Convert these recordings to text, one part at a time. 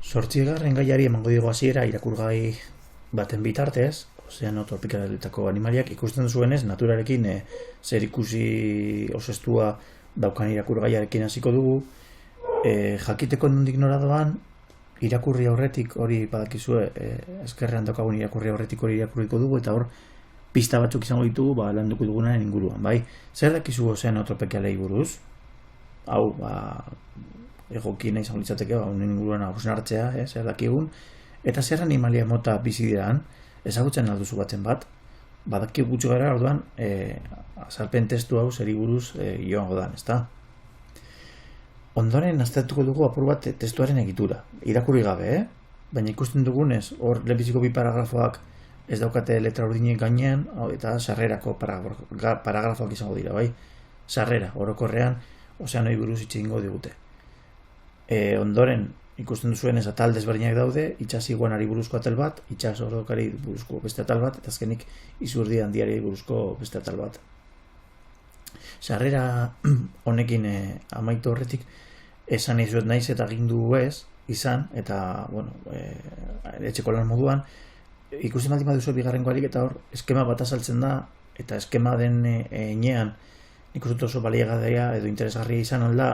Zortzigarren gaiari emango digo hasiera irakurgai baten bitartez, ozeano tropikaletako animaliak ikusten zuenez naturarekin zer ikusi osestua daukan irakurgaiarekin hasiko dugu. Jakiteko nondik nora doan, irakurri aurretik hori badakizue, eskerrean daukagun irakurri aurretik hori irakurriko dugu, eta hor pista batzuk izango ditugu landuko dugunaren inguruan, bai? Zer dakizu ozeano tropikalei buruz? Hau, egokiena izango litzateke, honen inguruan hausnartzea, zer dakigun, eta zer animalia mota bizi diran, ezagutzen alduzu batzen bat, badaki gutxi gara, orduan, azalpen testu hau zeri buruz joango dan, ezta? Ondoren aztertuko dugu apur bat testuaren egitura, irakurri gabe, baina ikusten dugunez, hor lehenbiziko bi paragrafoak ez daukate letra urdinek gainean, eta sarrerako paragrafoak izango dira, bai? Sarrera, orokorrean, ozeanoi buruz hitz egingo digute. Ondoren, ikusten duzuenez atal desberdinak daude, itsas iguanari buruzko atal bat, itsas ordokari buruzko beste atal bat, eta azkenik izurdi handiari buruzko beste atal bat. Sarrera honekin amaitu horretik, esan izuet naiz eta gindu ez, izan, eta, bueno, etxeko lan moduan, ikusten baldin baduzu bigarrengoarik, eta hor, eskema bat azaltzen da, eta eskema den enean, nik uste oso baliagarria edo interesgarria izan alda,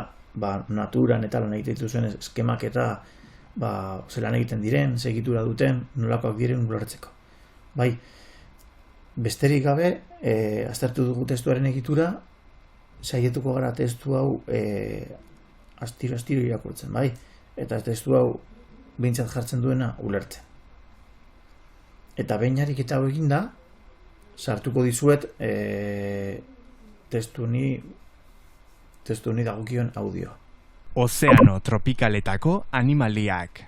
naturan eta lan egiten dituzuen eskemak eta zelan egiten diren, segitura duten, nolakoak diren ulertzeko. Bai, besterik gabe, aztertu dugu testuaren egitura, saietuko gara testu hau astiro irakurtzen, bai? Eta testu hau behintzat jartzen duena ulertzen. Eta behin ariketa hau eginda, sartuko dizuet testu honi dagokion audioa. Ozeano tropikaletako animaliak.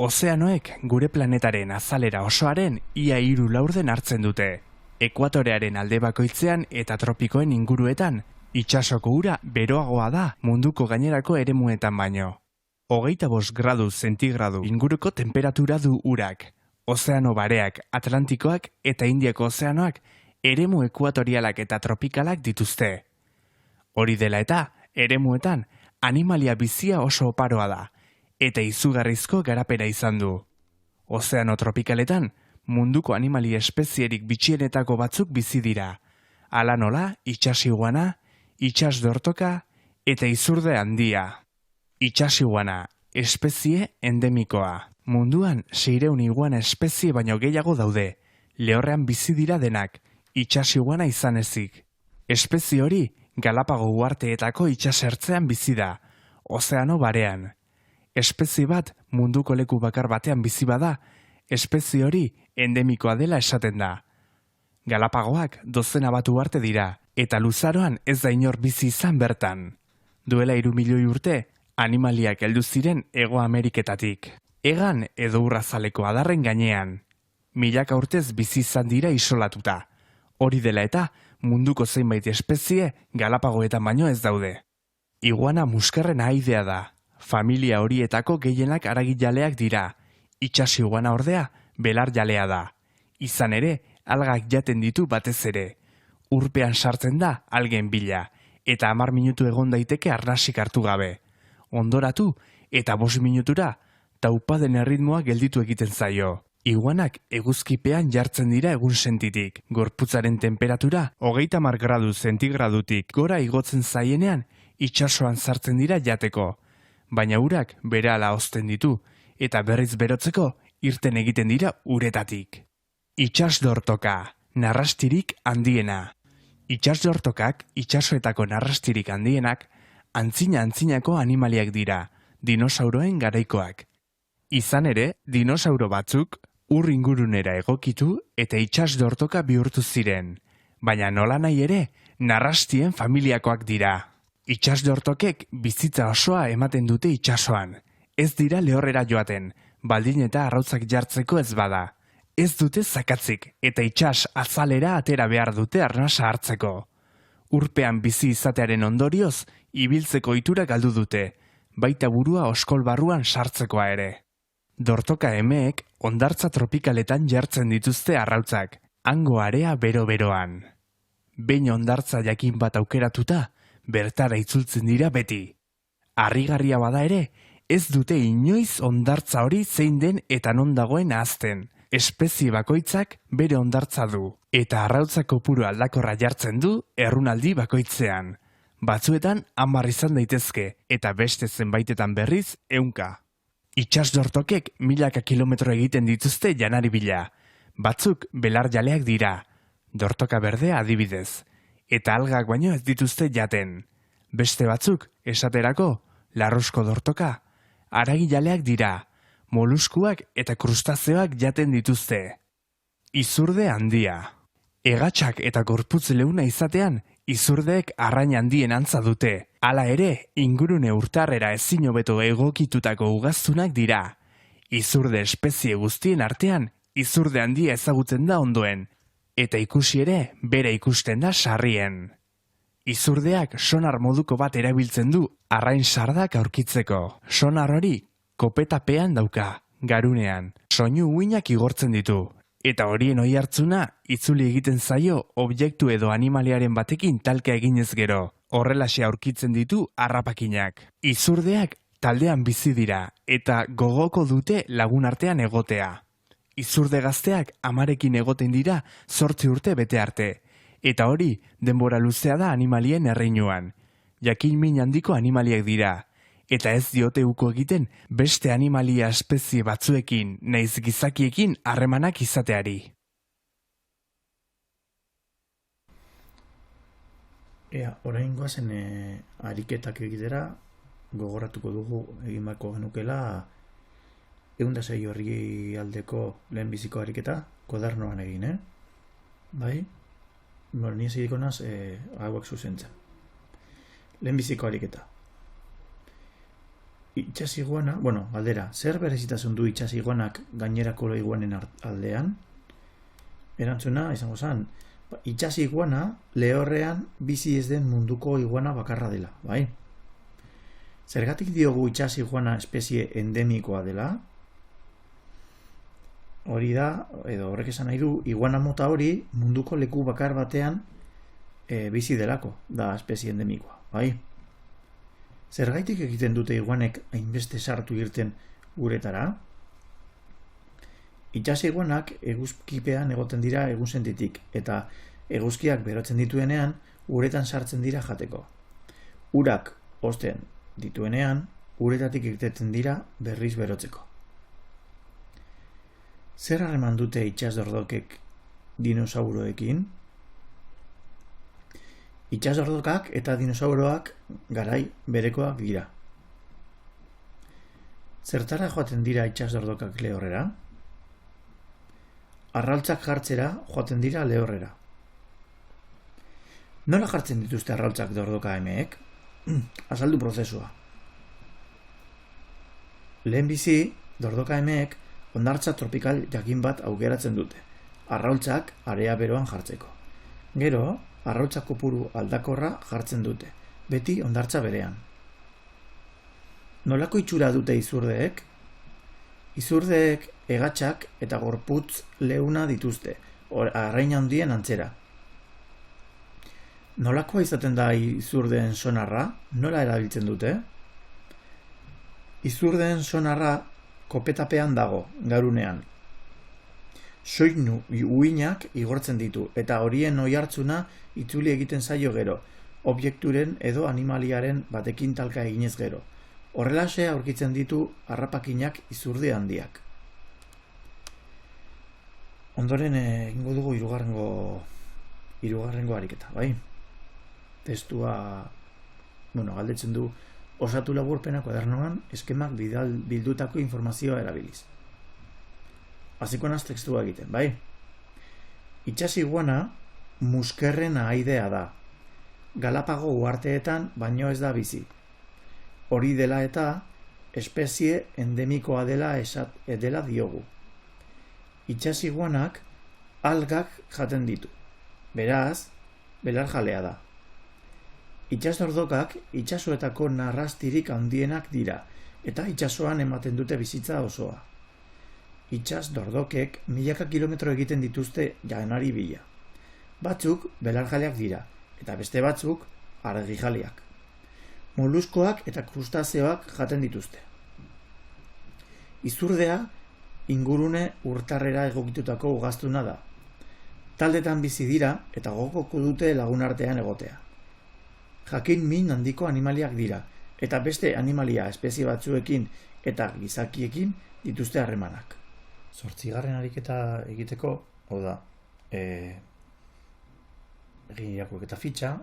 Ozeanoek gure planetaren azalera osoaren ia 3/4 hartzen dute. Ekuatorearen alde bakoitzean eta tropikoen inguruetan, itsasoko ura beroagoa da munduko gainerako eremuetan baino. 25 gradu zentigradu inguruko temperatura du urak. Ozeano bareak, Atlantikoak eta Indiako ozeanoak eremu ekuatorialak eta tropikalak dituzte. Hori dela eta, eremuetan, animalia bizia oso oparoa da, eta izugarrizko garapena izan du. Ozeano tropikaletan, munduko animalia espezierik bitxienetako batzuk bizi dira. Hala nola, itsas iguana, itsas dortoka eta izurde handia. Itsas iguana, espezie endemikoa. Munduan 600 iguana espezie baino gehiago daude. Lehorrean bizi dira denak, itsas iguana izan ezik. Espezie hori, Galapago uharteetako itsasertzean bizi da, ozeano barean. Espezie bat munduko leku bakar batean bizi bada, espezie hori endemikoa dela esaten da. Galapagoak 12 bat uharte dira, eta luzaroan ez da inor bizi izan bertan. Duela 3 milioi urte, animaliak heldu ziren Hego Ameriketatik. Hegan edo urrazaleko adarren gainean. Milaka urtez bizi izan dira isolatuta. Hori dela eta, munduko zeinbait espezie Galapagoetan baino ez daude. Iguana muskarren aidea da. Familia horietako gehienak aragijaleak dira. Itsas iguana ordea belarjalea da. Izan ere, algak jaten ditu batez ere. Urpean sartzen da algen bila, eta 10 minutu egon daiteke arnasik hartu gabe. Ondoratu eta 5 minutura taupaden erritmoa gelditu egiten zaio. Iguanak eguzkipean jartzen dira egun sentitik. Gorputzaren temperatura 30 gradu zentigradutik gora igotzen zaienean itsasoan sartzen dira jateko. Baina urak berehala hozten ditu eta berriz berotzeko irten egiten dira uretatik. Itsas dortoka, narrastirik handiena. Itsas dortokak, itsasoetako narrastirik handienak, antzinako animaliak dira, dinosauroen garaikoak. Izan ere, dinosauro batzuk ur ingurunera egokitu eta itsas dortoka bihurtu ziren. Baina nola nahi ere, narrastien familiakoak dira. Itsas dortokek bizitza osoa ematen dute itsasoan. Ez dira lehorrera joaten, baldin eta arrautzak jartzeko ez bada. Ez dute zakatzik eta itsas azalera atera behar dute arnasa hartzeko. Urpean bizi izatearen ondorioz, ibiltzeko ohitura galdu dute, baita burua oskol barruan sartzekoa ere. Dortoka emeek hondartza tropikaletan jartzen dituzte arrautzak, hango area bero-beroan. Behin hondartza jakin bat aukeratuta, bertara itzultzen dira beti. Harrigarria bada ere, ez dute inoiz hondartza hori zein den eta non dagoen ahazten. Espezie bakoitzak bere hondartza du, eta arrautza kopuru aldakorra jartzen du errunaldi bakoitzean. Batzuetan 10 izan daitezke, eta beste zenbaitetan berriz 100. Itsasdortokek milaka kilometro egiten dituzte janari bila. Batzuk belar jaleak dira, dortoka berdea adibidez, eta algak baino ez dituzte jaten. Beste batzuk, esaterako, larrusko dortoka, haragi jaleak dira, moluskuak eta krustazeoak jaten dituzte. Izurde handia. Hegatsak eta gorputz leuna izatean, izurdeek arrain handien antza dute. Hala ere, ingurune urtarrera ezin hobeto egokitutako ugaztunak dira. Izurde espezie guztien artean, izurde handia ezagutzen da ondoen, eta ikusi ere bere ikusten da sarrien. Izurdeak sonar moduko bat erabiltzen du arrain sardak aurkitzeko. Sonar hori kopetapean dauka, garunean, soinu uinak igortzen ditu. Eta horien oihartzuna itzuli egiten zaio objektu edo animaliaren batekin talka eginez gero. Horrelaxe aurkitzen ditu harrapakinak. Izurdeak taldean bizi dira eta gogoko dute lagun artean egotea. Izurde gazteak amarekin egoten dira 8 urte bete arte. Eta hori denbora luzea da animalien erreinuan. Jakin min handiko animaliak dira. Eta ez diote uko egiten beste animalia espezie batzuekin, naiz gizakiekin harremanak izateari. Orain goazen ariketak egitera, gogoratuko dugu egin bako genukela 106 horri aldeko lehenbiziko ariketa, kodernoan egin, Bai? Bueno, ni ezidiko naz hauak zuzentzen. Lehenbiziko ariketa. Itsas iguana, galdera, zer berezitasun du itsas iguanak gainerako iguanen aldean? Erantzuna, izango zen, itsas iguana lehorrean bizi ez den munduko iguana bakarra dela, bai? Zergatik diogu itsas iguana espezie endemikoa dela? Hori da, edo horrek esan nahi du, iguana mota hori munduko leku bakar batean bizi delako, da espezie endemikoa, bai? Zergaitik egiten dute iguanek hainbeste sartu irten uretara? Itsas iguanak eguzkipean egoten dira egunsentitik, eta eguzkiak berotzen dituenean uretan sartzen dira jateko. Urak hozten dituenean, uretatik irteten dira berriz berotzeko. Zer harreman dute itsasdordokek dinosauroekin? Itsasdordokak eta dinosauroak garai berekoak dira. Zertara joaten dira itsasdordokak lehorrera? Arrautzak jartzera joaten dira lehorrera. Nola jartzen dituzte arrautzak dordoka emeek? Azaldu prozesua. Lehenbizi, dordoka emeek hondartza tropikal jakin bat aukeratzen dute, arrautzak area beroan jartzeko. Gero, arrautza kopuru aldakorra jartzen dute, beti hondartza berean. Nolako itxura dute izurdeek? Izurdeek hegatsak eta gorputz leuna dituzte, arrain handien antzera. Nolakoa izaten da izurdeen sonarra? Nola erabiltzen dute? Izurdeen sonarra kopetapean dago, garunean. Soinu uinak igortzen ditu, eta horien oihartzuna itzuli egiten zaio gero, objekturen edo animaliaren batekin talka eginez gero. Horrelaxe aurkitzen ditu harrapakinak izurde handiak. Ondoren egingo dugu hirugarrengo ariketa, bai? Testua, galdetzen du, osatu laburpena kuadernoan eskemak bildutako informazioa erabiliz. Hasiko naz tekstua egiten, bai? Itsas iguana muskerren ahaidea da. Galapago uharteetan baino ez da bizi. Hori dela eta espezie endemikoa dela diogu. Itsas iguanak algak jaten ditu. Beraz, belarjalea da. Itsasdordokak itsasoetako narrastirik handienak dira, eta itsasoan ematen dute bizitza osoa. Itsasdordokek milaka kilometro egiten dituzte janari bila. Batzuk belarjaleak dira, eta beste batzuk argijaleak. Moluskoak eta krustazeoak jaten dituzte. Izurdea ingurune urtarrera egokitutako ugaztuna da. Taldetan bizi dira eta gogoko dute lagunartean egotea. Jakin min handiko animaliak dira, eta beste animalia espezie batzuekin eta gizakiekin dituzte harremanak. 8. ariketa egiteko, hau da, egin irakurketa fitxa,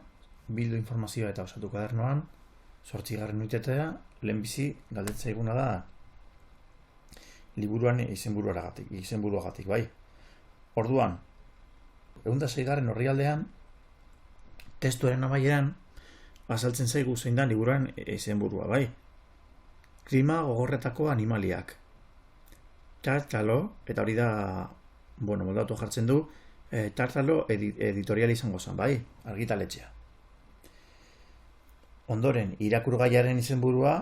bildu informazioa eta osatu kadernoan, 8. unitatea, lehenbizi galdetzea eguna da liburuan izenburuagatik, bai. Orduan, 106. orrialdean, testuaren amaieran, azaltzen zaigu zein da liburuan izenburua, bai. Klima gogorretako animaliak. Tartalo, eta hori da, moldatu jartzen du, Tartalo editorial izango zen, bai, argitaletxea. Ondoren, irakurgaiaren izenburua,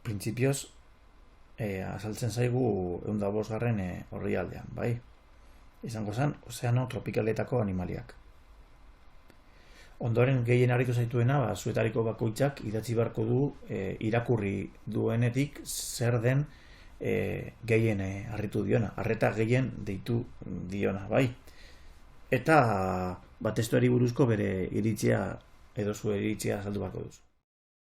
printzipioz, azaltzen zaigu 105. orrialdean, bai. Izango zen, ozeano tropikaletako animaliak. Ondoren, gehien harritu zaituena, zuetariko bakoitzak idatzi beharko du irakurri duenetik zer den gehien harritu diona, arreta gehien deitu diona, bai. Eta testuari buruzko bere iritzia edo zure iritzia azaldu beharko duzu.